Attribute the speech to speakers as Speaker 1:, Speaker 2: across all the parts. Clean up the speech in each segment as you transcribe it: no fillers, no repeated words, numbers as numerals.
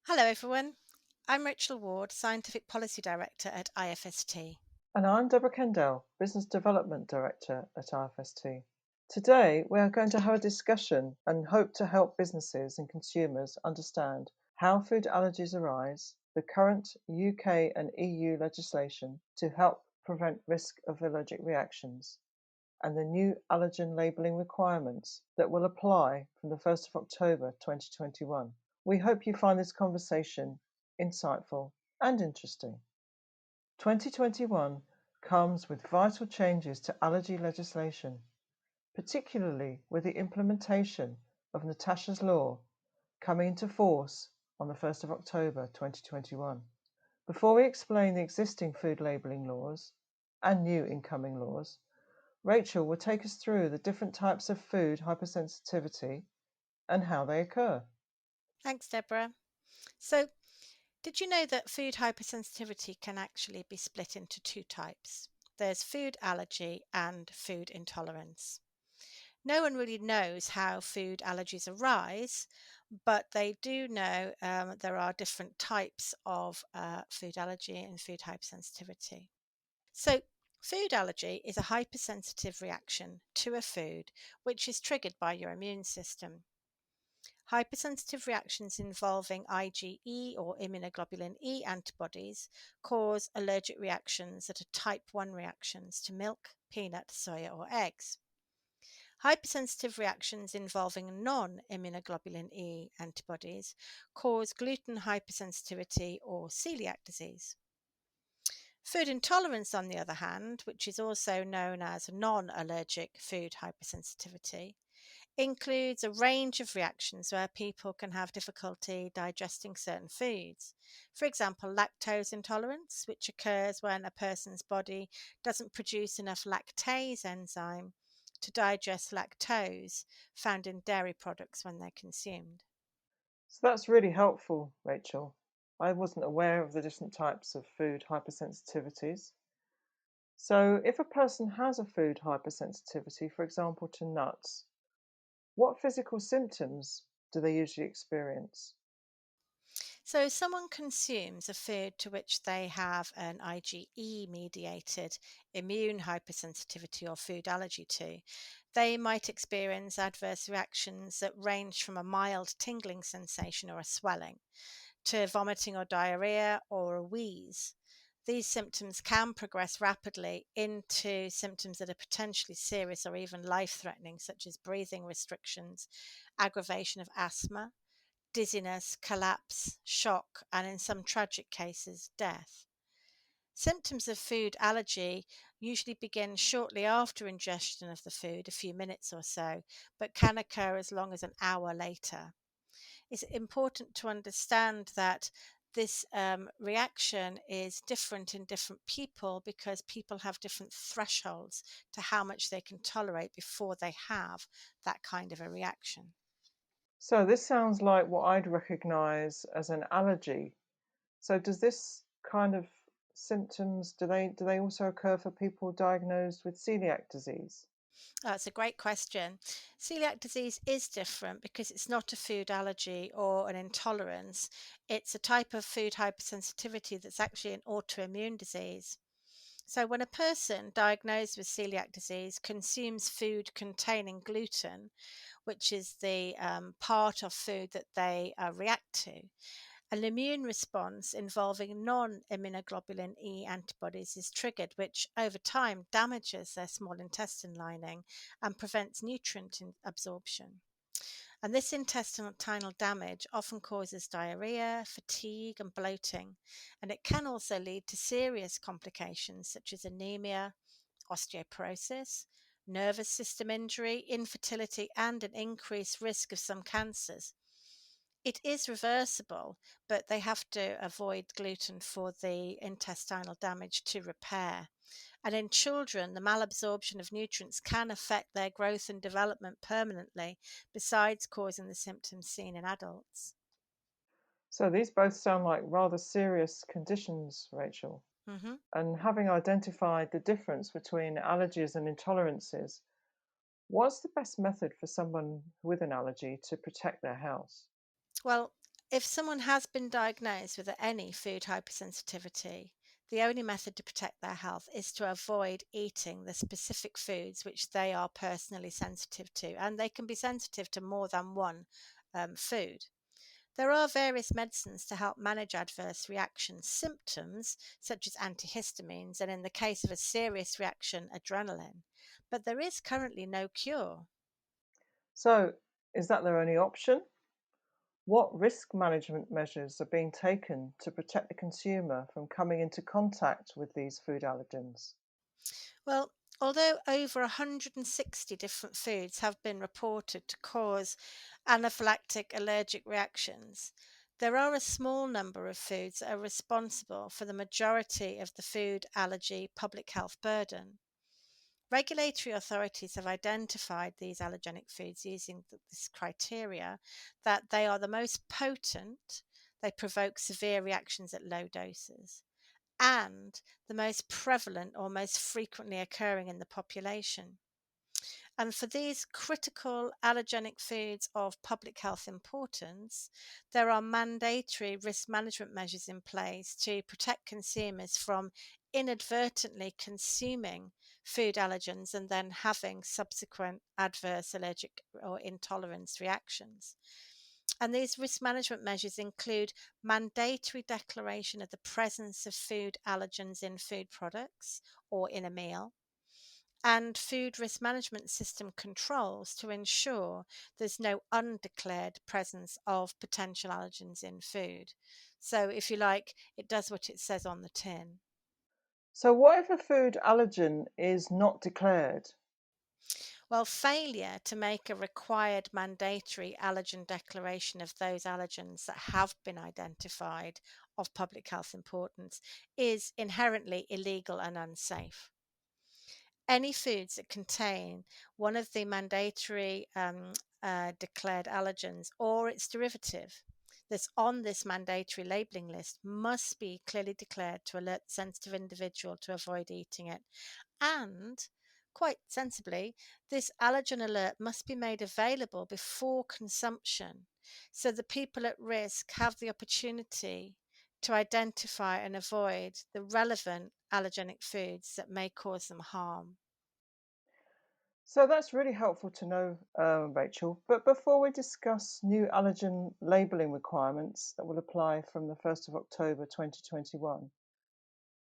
Speaker 1: Hello, everyone. I'm Rachel Ward, Scientific Policy Director at IFST.
Speaker 2: And I'm Deborah Kendale, Business Development Director at IFST. Today, we are going to have a discussion and hope to help businesses and consumers understand how food allergies arise, the current UK and EU legislation to help prevent risk of allergic reactions, and the new allergen labelling requirements that will apply from the 1st of October 2021. We hope you find this conversation insightful and interesting. 2021 comes with vital changes to allergy legislation, particularly with the implementation of Natasha's Law coming into force on the 1st of October 2021. Before we explain the existing food labelling laws and new incoming laws, Rachel will take us through the different types of food hypersensitivity and how they occur.
Speaker 1: Thanks, Deborah. So, did you know that food hypersensitivity can actually be split into two types? There's food allergy and food intolerance. No one really knows how food allergies arise, but they do know there are different types of food allergy and food hypersensitivity. So, food allergy is a hypersensitive reaction to a food which is triggered by your immune system. Hypersensitive reactions involving IgE or immunoglobulin E antibodies cause allergic reactions that are type 1 reactions to milk, peanut, soya, or eggs. Hypersensitive reactions involving non immunoglobulin E antibodies cause gluten hypersensitivity or celiac disease. Food intolerance, on the other hand, which is also known as non allergic food hypersensitivity, includes a range of reactions where people can have difficulty digesting certain foods. For example, lactose intolerance, which occurs when a person's body doesn't produce enough lactase enzyme to digest lactose found in dairy products when they're consumed.
Speaker 2: So that's really helpful, Rachel. I wasn't aware of the different types of food hypersensitivities. So, if a person has a food hypersensitivity, for example, to nuts, what physical symptoms do they usually experience?
Speaker 1: So, if someone consumes a food to which they have an IgE mediated immune hypersensitivity or food allergy to, they might experience adverse reactions that range from a mild tingling sensation or a swelling to vomiting or diarrhea or a wheeze. These symptoms can progress rapidly into symptoms that are potentially serious or even life threatening, such as breathing restrictions, aggravation of asthma, dizziness, collapse, shock, and in some tragic cases, death. Symptoms of food allergy usually begin shortly after ingestion of the food, a few minutes or so, but can occur as long as an hour later. It's important to understand that this reaction is different in different people because people have different thresholds to how much they can tolerate before they have that kind of a reaction.
Speaker 2: So, this sounds like what I'd recognize as an allergy. So, does this kind of symptoms do they also occur for people diagnosed with celiac disease?
Speaker 1: That's a great question. Celiac disease is different because it's not a food allergy or an intolerance. It's a type of food hypersensitivity that's actually an autoimmune disease. So, when a person diagnosed with celiac disease consumes food containing gluten, which is the part of food that they react to, an immune response involving non immunoglobulin E antibodies is triggered, which over time damages their small intestine lining and prevents nutrient absorption. And this intestinal damage often causes diarrhea, fatigue, and bloating. And it can also lead to serious complications such as anemia, osteoporosis, nervous system injury, infertility, and an increased risk of some cancers. It is reversible, but they have to avoid gluten for the intestinal damage to repair. And in children, the malabsorption of nutrients can affect their growth and development permanently, besides causing the symptoms seen in adults.
Speaker 2: So, these both sound like rather serious conditions, Rachel.
Speaker 1: hmm
Speaker 2: And having identified the difference between allergies and intolerances, what's the best method for someone with an allergy to protect their health?
Speaker 1: Well, If someone has been diagnosed with any food hypersensitivity, the only method to protect their health is to avoid eating the specific foods which they are personally sensitive to, and they can be sensitive to more than one food. There are various medicines to help manage adverse reaction symptoms, such as antihistamines, and in the case of a serious reaction, adrenaline. But there is currently no cure.
Speaker 2: So, is that their only option? What risk management measures are being taken to protect the consumer from coming into contact with these food allergens?
Speaker 1: Well, although over 160 different foods have been reported to cause anaphylactic allergic reactions, there are a small number of foods that are responsible for the majority of the food allergy public health burden. Regulatory authorities have identified these allergenic foods using this criteria that they are the most potent, they provoke severe reactions at low doses, and the most prevalent or most frequently occurring in the population. And for these critical allergenic foods of public health importance, there are mandatory risk management measures in place to protect consumers from inadvertently consuming food allergens and then having subsequent adverse allergic or intolerance reactions. And these risk management measures include mandatory declaration of the presence of food allergens in food products or in a meal, and food risk management system controls to ensure there's no undeclared presence of potential allergens in food. So, if you like, it does what it says on the tin.
Speaker 2: So, what if a food allergen is not declared?
Speaker 1: Well, failure to make a required mandatory allergen declaration of those allergens that have been identified of public health importance is inherently illegal and unsafe. Any foods that contain one of the mandatory declared allergens or its derivative that's on this mandatory labeling list must be clearly declared to alert the sensitive individual to avoid eating it. And quite sensibly, this allergen alert must be made available before consumption so the people at risk have the opportunity to identify and avoid the relevant allergenic foods that may cause them harm.
Speaker 2: So that's really helpful to know, Rachel. But before we discuss new allergen labelling requirements that will apply from the 1st of October 2021,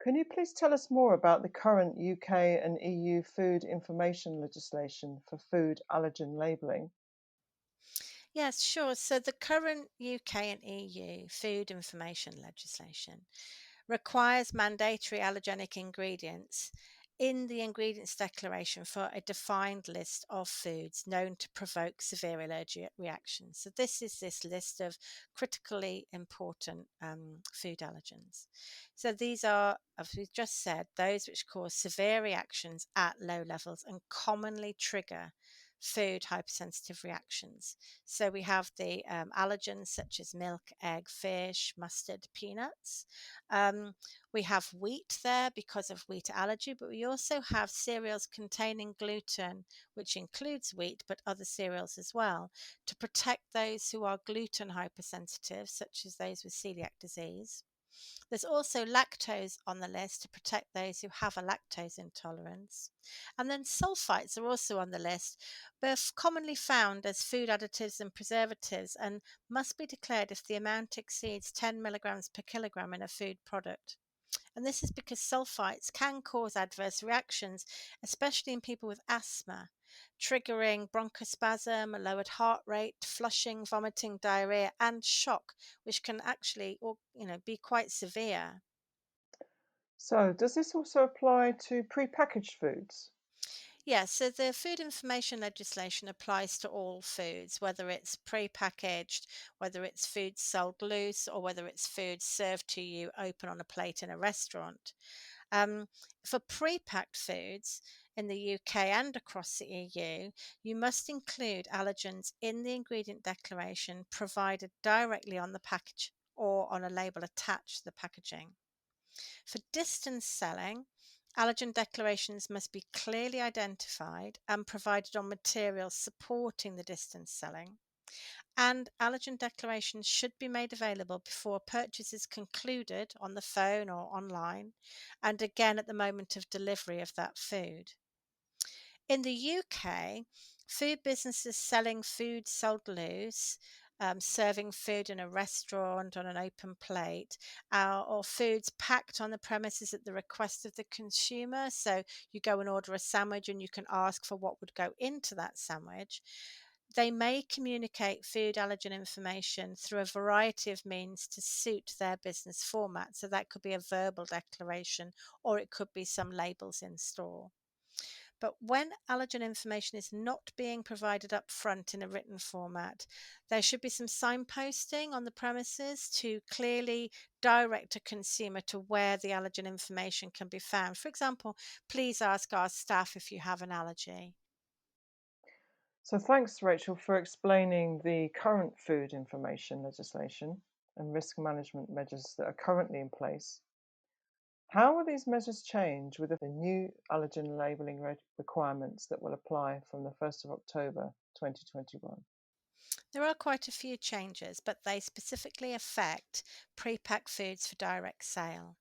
Speaker 2: can you please tell us more about the current UK and EU food information legislation for food allergen labelling?
Speaker 1: Yes, sure. So the current UK and EU food information legislation requires mandatory allergenic ingredients in the ingredients declaration for a defined list of foods known to provoke severe allergic reactions. So this list of critically important food allergens. So these are, as we've just said, those which cause severe reactions at low levels and commonly trigger food hypersensitive reactions. So we have the allergens such as milk, egg, fish, mustard, peanuts. We have wheat there because of wheat allergy, but we also have cereals containing gluten, which includes wheat, but other cereals as well, to protect those who are gluten hypersensitive, such as those with celiac disease. There's also lactose on the list to protect those who have a lactose intolerance. And then sulfites are also on the list, both commonly found as food additives and preservatives, and must be declared if the amount exceeds 10 milligrams per kilogram in a food product. And this is because sulfites can cause adverse reactions, especially in people with asthma, triggering bronchospasm, a lowered heart rate, flushing, vomiting, diarrhea, and shock, which can actually, be quite severe.
Speaker 2: So, does this also apply to prepackaged foods?
Speaker 1: Yes, so the food information legislation applies to all foods, whether it's pre-packaged, whether it's food sold loose, or whether it's food served to you open on a plate in a restaurant. Um, for pre-packed foods in the UK and across the EU, you must include allergens in the ingredient declaration provided directly on the package or on a label attached to the packaging. For distance selling, allergen declarations must be clearly identified and provided on materials supporting the distance selling. And allergen declarations should be made available before purchase is concluded on the phone or online, and again at the moment of delivery of that food. In the UK, food businesses selling food sold loose, serving food in a restaurant on an open plate, or foods packed on the premises at the request of the consumer. So you go and order a sandwich and you can ask for what would go into that sandwich. They may communicate food allergen information through a variety of means to suit their business format. So that could be a verbal declaration or it could be some labels in store. But when allergen information is not being provided up front in a written format, there should be some signposting on the premises to clearly direct a consumer to where the allergen information can be found. For example, please ask our staff if you have an allergy.
Speaker 2: So thanks, Rachel, for explaining the current food information legislation and risk management measures that are currently in place. How will these measures change with the new allergen labelling requirements that will apply from the 1st of October 2021?
Speaker 1: There are quite a few changes, but they specifically affect pre-packed foods for direct sale.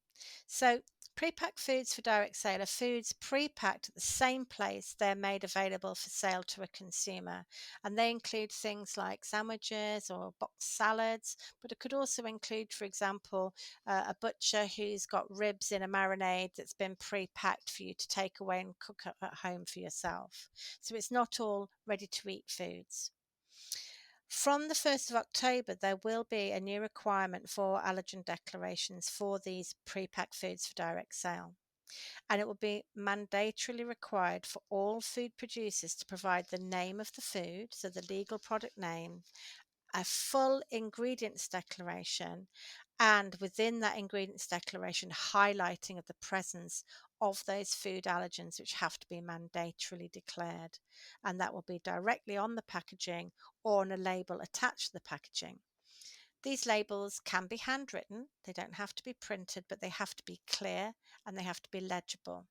Speaker 1: So, pre-packed foods for direct sale are foods pre-packed at the same place they're made available for sale to a consumer. And they include things like sandwiches or boxed salads, but it could also include, for example, a butcher who's got ribs in a marinade that's been pre-packed for you to take away and cook at home for yourself. So, it's not all ready to eat foods. From the 1st of October, there will be a new requirement for allergen declarations for these pre-packed foods for direct sale. And it will be mandatorily required for all food producers to provide the name of the food, so the legal product name, a full ingredients declaration, and within that ingredients declaration, highlighting of the presence of those food allergens which have to be mandatorily declared. And that will be directly on the packaging or on a label attached to the packaging. These labels can be handwritten, they don't have to be printed, but they have to be clear and they have to be legible.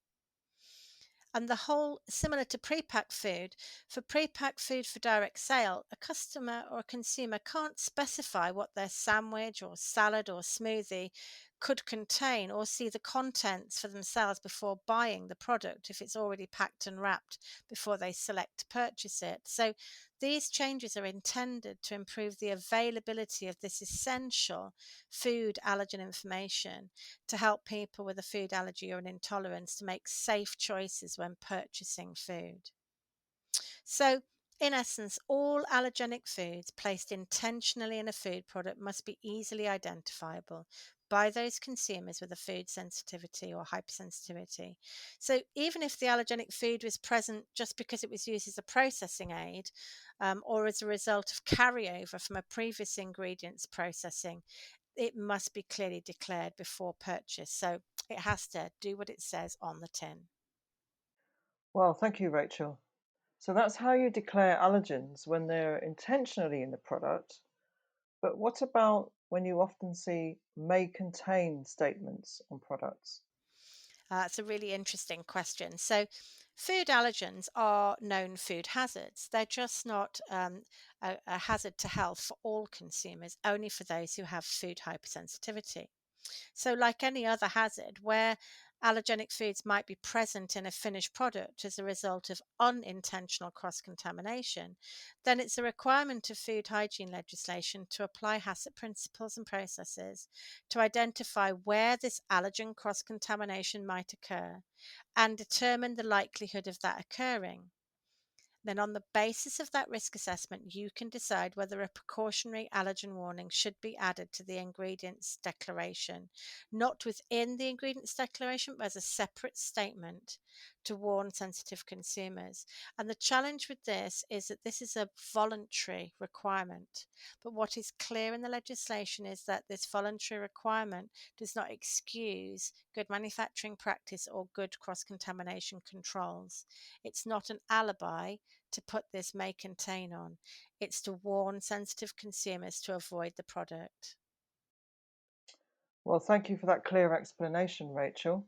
Speaker 1: And the whole, similar to pre-packed food, for pre-packed food for direct sale, a customer or a consumer can't specify what their sandwich or salad or smoothie could contain or see the contents for themselves before buying the product if it's already packed and wrapped before they select to purchase it. So these changes are intended to improve the availability of this essential food allergen information to help people with a food allergy or an intolerance to make safe choices when purchasing food. So, in essence, all allergenic foods placed intentionally in a food product must be easily identifiable by those consumers with a food sensitivity or hypersensitivity. So, even if the allergenic food was present just because it was used as a processing aid or as a result of carryover from a previous ingredients processing, it must be clearly declared before purchase. So it has to do what it says on the tin.
Speaker 2: Well, thank you, Rachel. So that's how you declare allergens when they're intentionally in the product. But what about when you often see may contain statements on products?
Speaker 1: It's a really interesting question. So, food allergens are known food hazards. They're just not a hazard to health for all consumers, only for those who have food hypersensitivity. So, like any other hazard, where allergenic foods might be present in a finished product as a result of unintentional cross contamination, then it's a requirement of food hygiene legislation to apply HACCP principles and processes to identify where this allergen cross contamination might occur and determine the likelihood of that occurring. Then, on the basis of that risk assessment, you can decide whether a precautionary allergen warning should be added to the ingredients declaration, not within the ingredients declaration, but as a separate statement to warn sensitive consumers. And the challenge with this is that this is a voluntary requirement. But what is clear in the legislation is that this voluntary requirement does not excuse good manufacturing practice or good cross contamination controls. It's not an alibi to put this may contain on. It's to warn sensitive consumers to avoid the product.
Speaker 2: Well, thank you for that clear explanation, Rachel.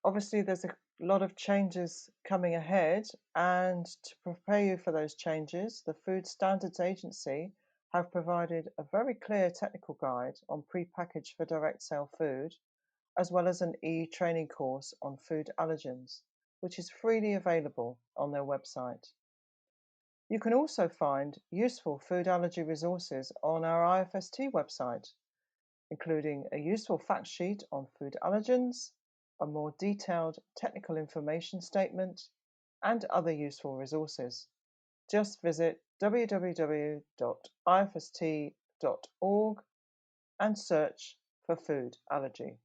Speaker 2: Obviously, there's a lot of changes coming ahead, and to prepare you for those changes, the Food Standards Agency have provided a very clear technical guide on prepackaged for direct sale food, as well as an e-training course on food allergens, which is freely available on their website. You can also find useful food allergy resources on our IFST website, including a useful fact sheet on food allergens, a more detailed technical information statement, and other useful resources. Just visit www.ifst.org and search for food allergy.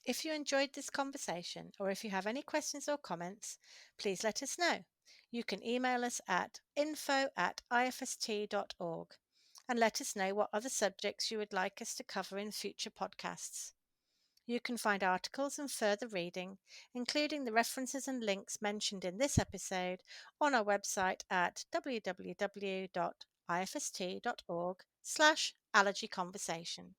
Speaker 1: If you enjoyed this conversation or if you have any questions or comments, please let us know. You can email us at info@ifst.org and let us know what other subjects you would like us to cover in future podcasts. You can find articles and further reading, including the references and links mentioned in this episode, on our website at www.ifst.org/allergyconversation.